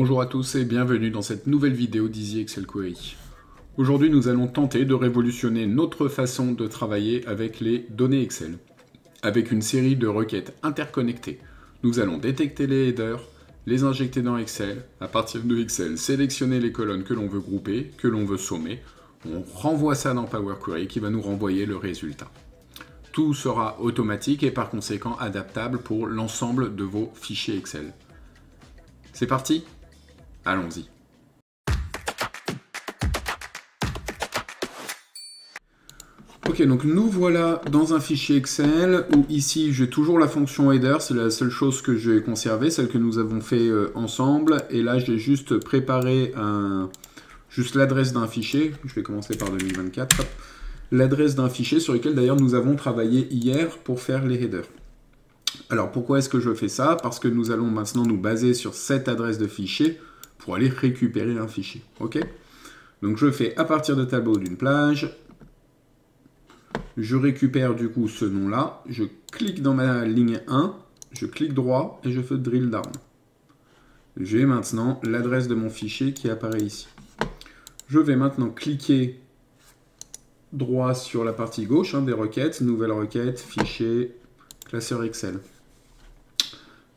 Bonjour à tous et bienvenue dans cette nouvelle vidéo d'Easy Excel Query. Aujourd'hui, nous allons tenter de révolutionner notre façon de travailler avec les données Excel. Avec une série de requêtes interconnectées, nous allons détecter les headers, les injecter dans Excel, à partir de Excel, sélectionner les colonnes que l'on veut grouper, que l'on veut sommer, on renvoie ça dans Power Query qui va nous renvoyer le résultat. Tout sera automatique et par conséquent adaptable pour l'ensemble de vos fichiers Excel. C'est parti ? Allons-y. Ok, donc nous voilà dans un fichier Excel où ici j'ai toujours la fonction header, c'est la seule chose que j'ai conservée, celle que nous avons fait ensemble. Et là j'ai juste préparé juste l'adresse d'un fichier, je vais commencer par 2024, l'adresse d'un fichier sur lequel d'ailleurs nous avons travaillé hier pour faire les headers. Alors pourquoi est-ce que je fais ça? Parce que nous allons maintenant nous baser sur cette adresse de fichier pour aller récupérer un fichier. Ok? Donc je fais à partir de tableau d'une plage, je récupère du coup ce nom-là, je clique dans ma ligne 1, je clique droit et je fais drill down. J'ai maintenant l'adresse de mon fichier qui apparaît ici. Je vais maintenant cliquer droit sur la partie gauche des requêtes, nouvelle requête, fichier, classeur Excel.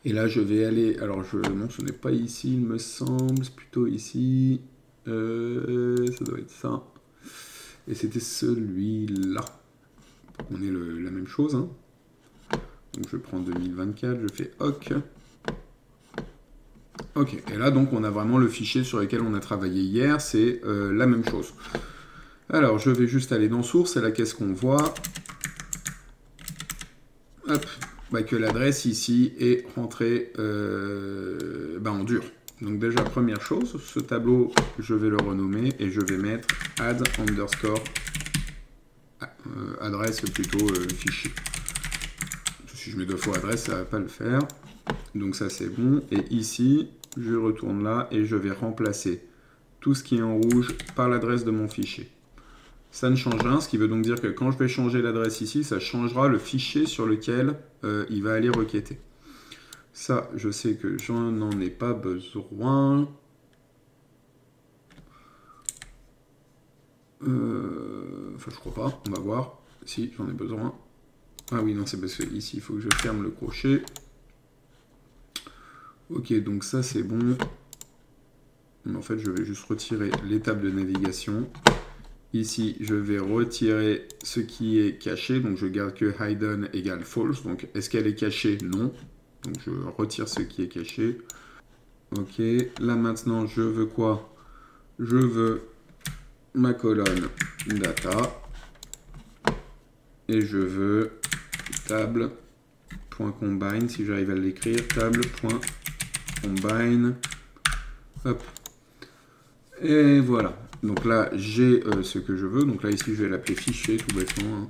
Et là, je vais aller... Alors, non, ce n'est pas ici, il me semble. C'est plutôt ici. Ça doit être ça. Et c'était celui-là. Pour qu'on ait la même chose. Donc, je prends 2024, je fais OK. OK. Et là, donc, on a vraiment le fichier sur lequel on a travaillé hier. C'est la même chose. Alors, je vais juste aller dans Source. Et là, qu'est-ce qu'on voit? Hop. Que l'adresse ici est rentrée en dur. Donc déjà, première chose, ce tableau, je vais le renommer et je vais mettre add underscore adresse plutôt fichier. Si je mets deux fois adresse, ça ne va pas le faire. Donc ça, c'est bon. Et ici, je retourne là et je vais remplacer tout ce qui est en rouge par l'adresse de mon fichier. Ça ne change rien, ce qui veut donc dire que quand je vais changer l'adresse ici, ça changera le fichier sur lequel il va aller requêter. Ça, je sais que je n'en ai pas besoin. Enfin, je crois pas, on va voir. Si, j'en ai besoin. Ah oui, non, c'est parce que ici, il faut que je ferme le crochet. Ok, donc ça, c'est bon. En fait, je vais juste retirer l'étape de navigation. Ici, je vais retirer ce qui est caché, donc je garde que hidden égale false. Donc, est-ce qu'elle est cachée? Non. Donc, je retire ce qui est caché. Ok, là maintenant, je veux quoi? Je veux ma colonne data. Et je veux table.combine, si j'arrive à l'écrire, table.combine. Hop. Et voilà. Donc là, j'ai ce que je veux. Donc là, ici, je vais l'appeler fichier, tout bêtement.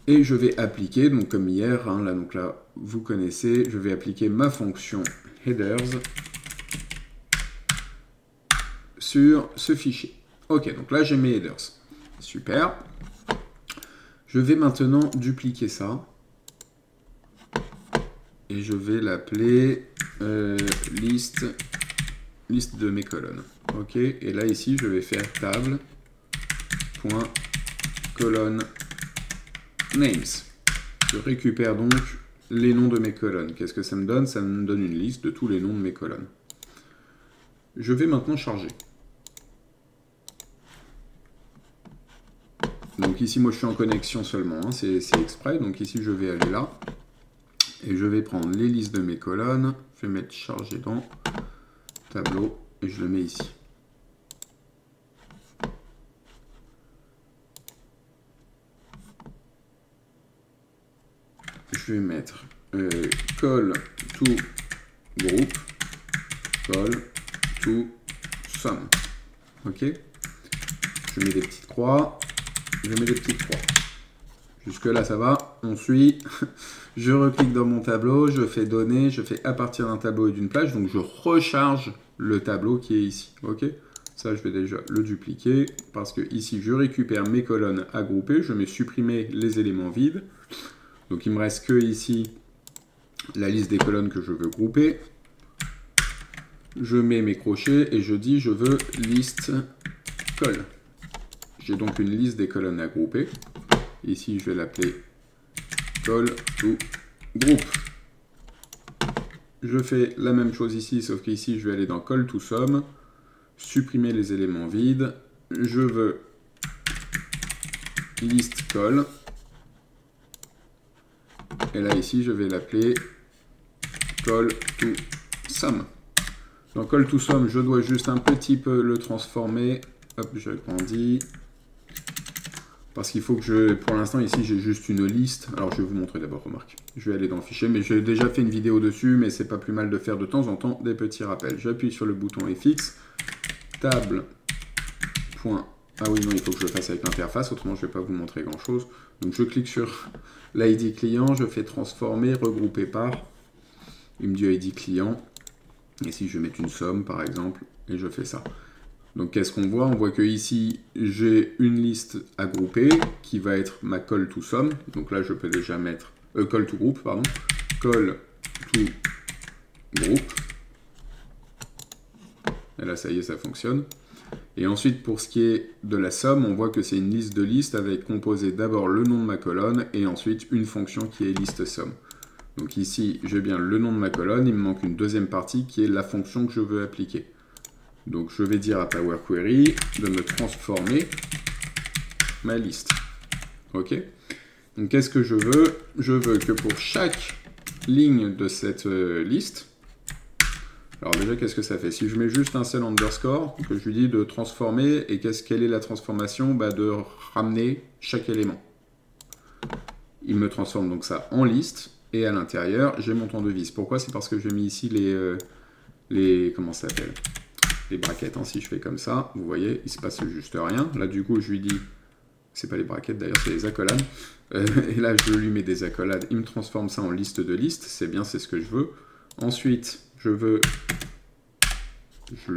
Et je vais appliquer, donc comme hier, là, donc là, vous connaissez, je vais appliquer ma fonction headers sur ce fichier. Ok, donc là, j'ai mes headers. Super. Je vais maintenant dupliquer ça. Et je vais l'appeler liste de mes colonnes. Ok, et là ici je vais faire table.colonne names. Je récupère donc les noms de mes colonnes. Qu'est-ce que ça me donne? Ça me donne une liste de tous les noms de mes colonnes. Je vais maintenant charger. Donc ici moi je suis en connexion seulement, c'est exprès. Donc ici je vais aller là. Et je vais prendre les listes de mes colonnes. Je vais mettre charger dans tableau. Et je le mets ici. Je vais mettre call to group, call to sum. Ok. Je mets des petites croix. Je mets des petites croix. Jusque là ça va, on suit. Je reclique dans mon tableau, je fais données, je fais à partir d'un tableau et d'une plage, donc je recharge le tableau qui est ici. Ok. Ça, je vais déjà le dupliquer parce que ici, je récupère mes colonnes à grouper. Je vais supprimer les éléments vides. Donc, il me reste que ici la liste des colonnes que je veux grouper. Je mets mes crochets et je dis je veux liste col. J'ai donc une liste des colonnes à grouper. Ici, je vais l'appeler call to group. Je fais la même chose ici, sauf qu'ici, je vais aller dans call to sum, supprimer les éléments vides. Je veux list call. Et là, ici, je vais l'appeler call to sum. Dans call to sum, je dois juste un petit peu le transformer. Hop, je agrandis. Parce qu'il faut que je... Pour l'instant, ici, j'ai juste une liste. Alors, je vais vous montrer d'abord, remarque. Je vais aller dans Fichier, mais j'ai déjà fait une vidéo dessus, mais c'est pas plus mal de faire de temps en temps des petits rappels. J'appuie sur le bouton FX. Table. Point. Ah oui, non, il faut que je le fasse avec l'interface, autrement, je ne vais pas vous montrer grand-chose. Donc, je clique sur l'ID client, je fais transformer, regrouper par. Il me dit ID client. Et si je vais mettre une somme, par exemple, et je fais ça. Donc, qu'est-ce qu'on voit? On voit que ici, j'ai une liste à grouper qui va être ma call to sum. Donc là, je peux déjà mettre call to group, pardon. Call to group. Et là, ça y est, ça fonctionne. Et ensuite, pour ce qui est de la somme, on voit que c'est une liste de listes avec composé d'abord le nom de ma colonne et ensuite une fonction qui est liste somme. Donc ici, j'ai bien le nom de ma colonne. Il me manque une deuxième partie qui est la fonction que je veux appliquer. Donc, je vais dire à Power Query de me transformer ma liste. OK? Donc, qu'est-ce que je veux? Je veux que pour chaque ligne de cette liste, alors déjà, qu'est-ce que ça fait? Si je mets juste un seul underscore, que je lui dis de transformer, et quelle est la transformation? Bah, de ramener chaque élément. Il me transforme donc ça en liste, et à l'intérieur, j'ai mon temps de vis. Pourquoi? C'est parce que j'ai mis ici comment ça s'appelle? Les brackets, hein. Si je fais comme ça, vous voyez, il se passe juste rien. Là, du coup, je lui dis, c'est pas les brackets d'ailleurs, c'est les accolades. Et là, je lui mets des accolades, il me transforme ça en liste de listes, c'est bien, c'est ce que je veux. Ensuite, je le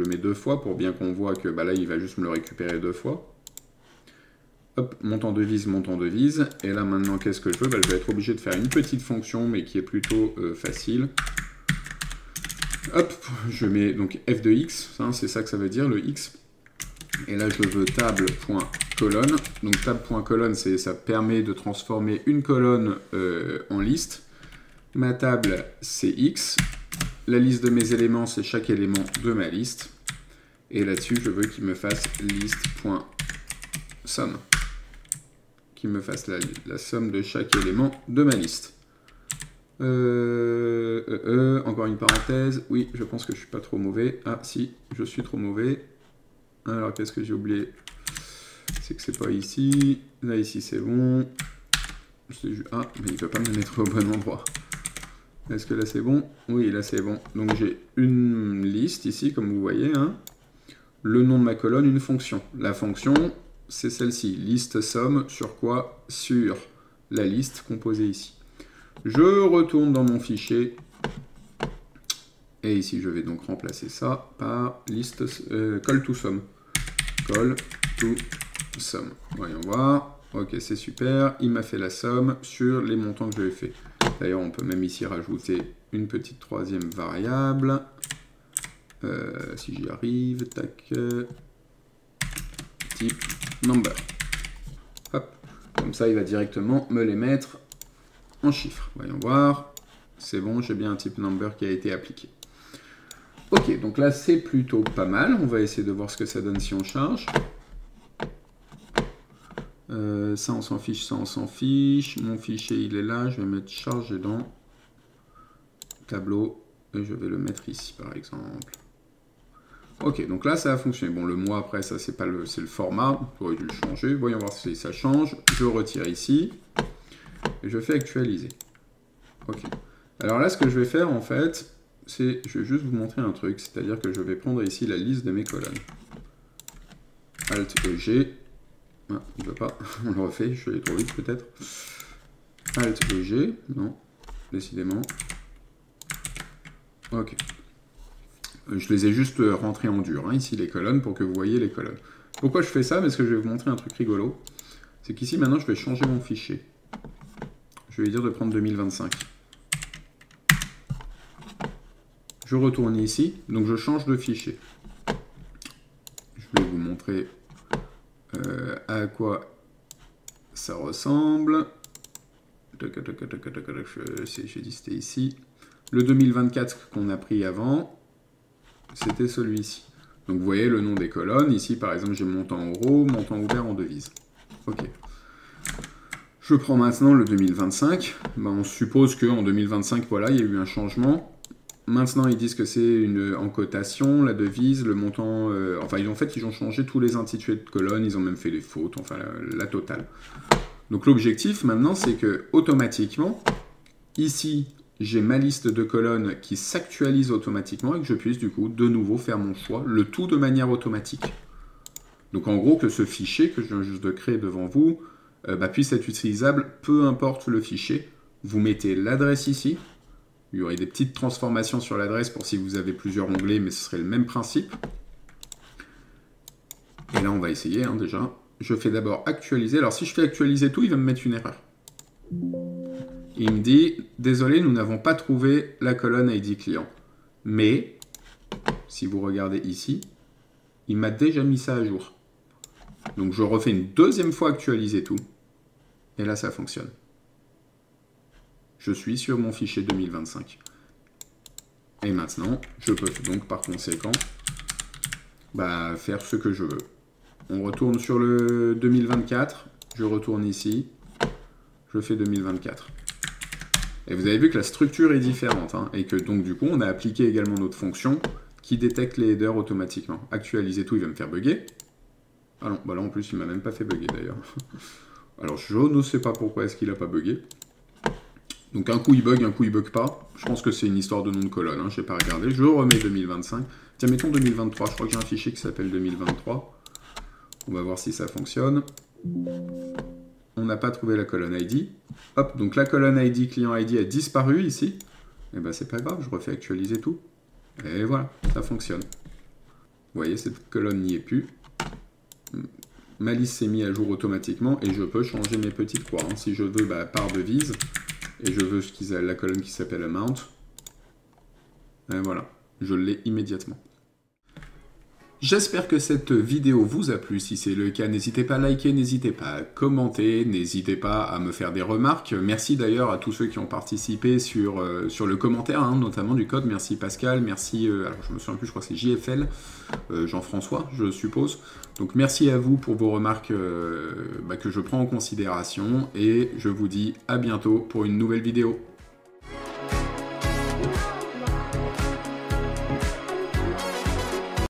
mets 2 fois pour bien qu'on voit que bah là, il va juste me le récupérer 2 fois. Hop, montant de vise. Et là, maintenant, qu'est-ce que je veux? Bah, je vais être obligé de faire une petite fonction, mais qui est plutôt facile. Hop, je mets donc f de x, hein, c'est ça que ça veut dire, le x. Et là, je veux table.colonne. Donc, table.colonne, ça permet de transformer une colonne en liste. Ma table, c'est x. La liste de mes éléments, c'est chaque élément de ma liste. Et là-dessus, je veux qu'il me fasse list.sum. Qu'il me fasse la somme de chaque élément de ma liste. Encore une parenthèse. Oui, je pense que je suis pas trop mauvais. Ah, si, je suis trop mauvais. Alors, qu'est-ce que j'ai oublié? C'est que c'est pas ici. Là, ici, c'est bon. Ah, mais il ne peut pas me mettre au bon endroit. Est-ce que là, c'est bon? Oui, là, c'est bon. Donc, j'ai une liste ici, comme vous voyez. Hein. Le nom de ma colonne, une fonction. La fonction, c'est celle-ci. Liste somme sur quoi? Sur la liste composée ici. Je retourne dans mon fichier. Et ici, je vais donc remplacer ça par liste call to sum. Call to sum. Voyons voir. Ok, c'est super. Il m'a fait la somme sur les montants que j'avais fait. D'ailleurs, on peut même ici rajouter une petite troisième variable. Si j'y arrive, tac. Type number. Hop. Comme ça, il va directement me les mettre en chiffres. Voyons voir. C'est bon, j'ai bien un type number qui a été appliqué. Ok, donc là, c'est plutôt pas mal. On va essayer de voir ce que ça donne si on charge. Ça, on s'en fiche, ça, on s'en fiche. Mon fichier, il est là. Je vais mettre chargé dans tableau. Et je vais le mettre ici, par exemple. Ok, donc là, ça a fonctionné. Bon, le mois après, ça, c'est le format. J'aurais dû le changer. Voyons voir si ça change. Je retire ici. Et je fais actualiser. Ok. Alors là, ce que je vais faire, en fait, c'est... Je vais juste vous montrer un truc. C'est-à-dire que je vais prendre ici la liste de mes colonnes. Alt EG. Ah, il ne veut pas. On le refait. Je vais aller trop vite, peut-être. Alt EG. Non. Décidément. Ok. Je les ai juste rentrées en dur, hein, ici, les colonnes, pour que vous voyez les colonnes. Pourquoi je fais ça? Parce que je vais vous montrer un truc rigolo. C'est qu'ici, maintenant, je vais changer mon fichier. Je vais lui dire de prendre 2025. je retourne ici, donc je change de fichier. Je vais vous montrer à quoi ça ressemble. J'ai dit c'était ici. Le 2024 qu'on a pris avant, c'était celui-ci. Donc vous voyez le nom des colonnes. Ici par exemple j'ai montant en euros, montant ouvert en devise. Ok. Je prends maintenant le 2025. Ben, on suppose qu'en 2025, voilà, il y a eu un changement. Maintenant, ils disent que c'est en cotation, la devise, le montant... enfin, en fait, ils ont changé tous les intitulés de colonnes, ils ont même fait les fautes, enfin, la totale. Donc, l'objectif, maintenant, c'est que automatiquement, ici, j'ai ma liste de colonnes qui s'actualise automatiquement et que je puisse, du coup, de nouveau faire mon choix, le tout de manière automatique. Donc, en gros, que ce fichier que je viens juste de créer devant vous puisse être utilisable, peu importe le fichier. Vous mettez l'adresse ici. Il y aurait des petites transformations sur l'adresse pour si vous avez plusieurs onglets, mais ce serait le même principe. Et là, on va essayer déjà. Je fais d'abord actualiser. Alors, si je fais actualiser tout, il va me mettre une erreur. Il me dit, désolé, nous n'avons pas trouvé la colonne ID client. Mais, si vous regardez ici, il m'a déjà mis ça à jour. Donc, je refais une deuxième fois actualiser tout. Et là, ça fonctionne. Je suis sur mon fichier 2025. Et maintenant, je peux donc par conséquent faire ce que je veux. On retourne sur le 2024. Je retourne ici. Je fais 2024. Et vous avez vu que la structure est différente. Et que donc du coup, on a appliqué également notre fonction qui détecte les headers automatiquement. Actualiser tout, il va me faire bugger. Ah non, là en plus, il m'a même pas fait bugger d'ailleurs. Alors je ne sais pas pourquoi est-ce qu'il n'a pas bugué. Donc un coup il bug pas. Je pense que c'est une histoire de nom de colonne, je n'ai pas regardé. Je remets 2025. Tiens, mettons 2023. Je crois que j'ai un fichier qui s'appelle 2023. On va voir si ça fonctionne. On n'a pas trouvé la colonne ID. Hop, donc la colonne ID, client ID a disparu ici. Et ben c'est pas grave, je refais actualiser tout. Et voilà, ça fonctionne. Vous voyez, cette colonne n'y est plus. Ma liste s'est mise à jour automatiquement et je peux changer mes petites croix. Si je veux par devise, et je veux la colonne qui s'appelle amount, et voilà, je l'ai immédiatement. J'espère que cette vidéo vous a plu. Si c'est le cas, n'hésitez pas à liker, n'hésitez pas à commenter, n'hésitez pas à me faire des remarques. Merci d'ailleurs à tous ceux qui ont participé sur le commentaire, notamment du code. Merci Pascal, merci, alors je me souviens plus, je crois que c'est JFL, Jean-François, je suppose. Donc merci à vous pour vos remarques que je prends en considération et je vous dis à bientôt pour une nouvelle vidéo.